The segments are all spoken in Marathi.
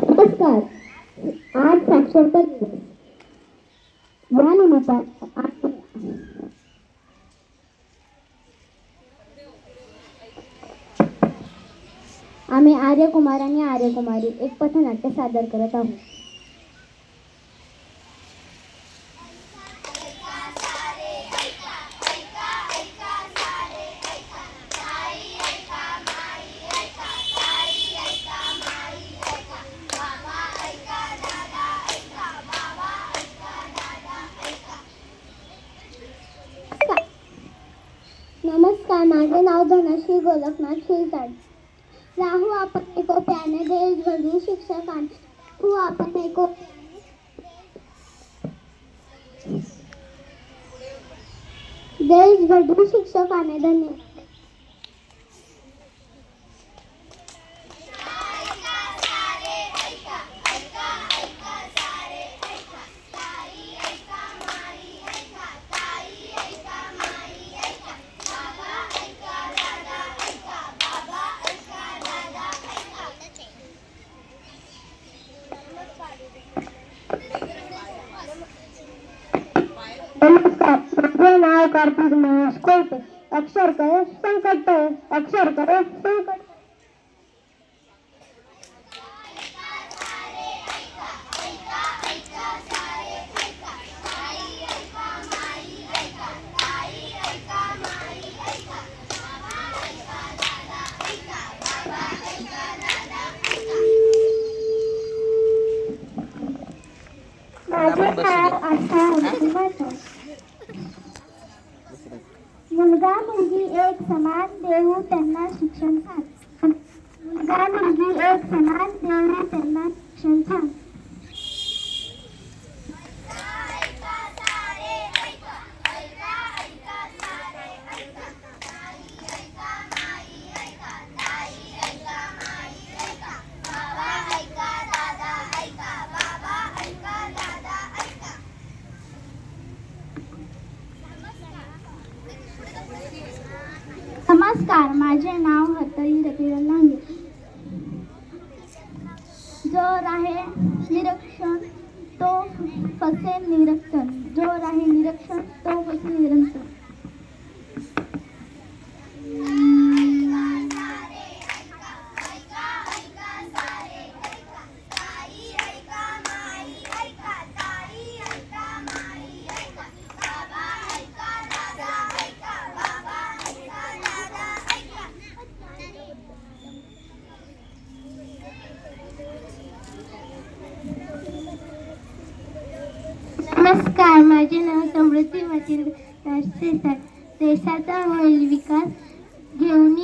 नमस्कार. आज साक्षरता दिवस. या निमित्ताने आम्ही आर्यकुमार आणि आर्यकुमारी एक पथनाट्य सादर करत आहोत. नमस्कार. माझे नाव धनश्री गोलकनाथ शिरसाट. राहू आपण एकोप्याने देश घडवू शिक्षकांनी. राहू आपण देश घडवू शिक्षकाने. धन्यवाद. नमस्कार. माझे नाव कार्तिक महेश कोलते. अक्षर करे संकट अक्षर करे संकट. मुलगा मुलगी एक समान देऊ त्यांना शिक्षण छान. मुलगा मुलगी एक समान देऊ त्यांना शिक्षण छान. नमस्कार. माझे नाव हरतली रतिलाल लांगे. जो राहे निरीक्षण तो फसे निरंतर. जो राहे निरीक्षण तो फसे निरंतर. नमस्कार. माझे नाव समृद्धी मातील राष्ट्रीय. देशाचा होईल विकास घेऊन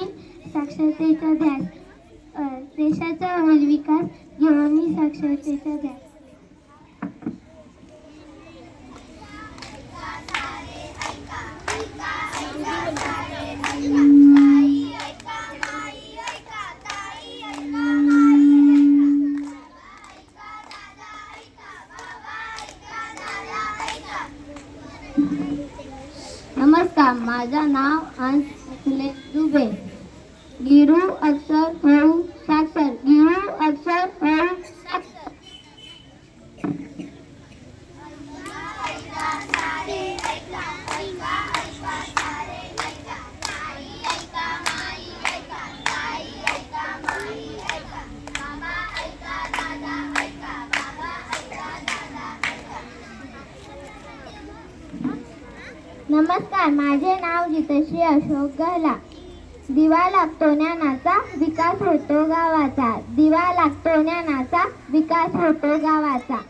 साक्षरतेचा ध्यास. देशाचा होईल विकास घेऊन साक्षरतेचा ध्यास. नमस्कार. माझं नाव अंश दुबे. गिरू अक्षर होऊ साक्षर. गिरू अक्षर होऊ साक्षर. नमस्कार. माझे नाव जितश्री अशोक गहला. दिवा लागतो ज्ञानाचा विकास होतो गावाचा. दिवा लागतो ज्ञानाचा विकास होतो गावाचा.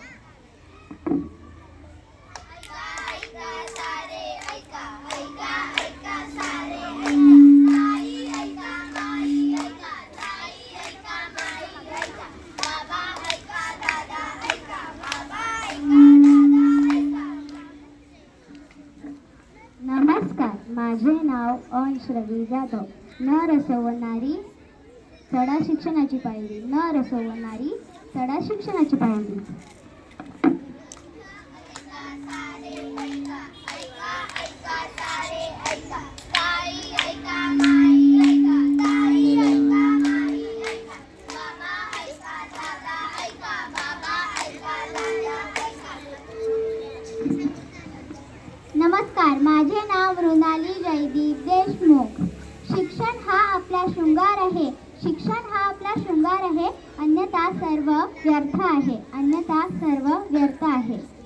नमस्कार. माझे नाव अंश रवी जाधव. न रसवणारी सडा शिक्षणाची पायरी. न रसवणारी सडा शिक्षणाची पायरी. शृंगार आहे अन्यथा सर्व व्यर्थ आहे अन्यथा सर्व व्यर्थ आहे.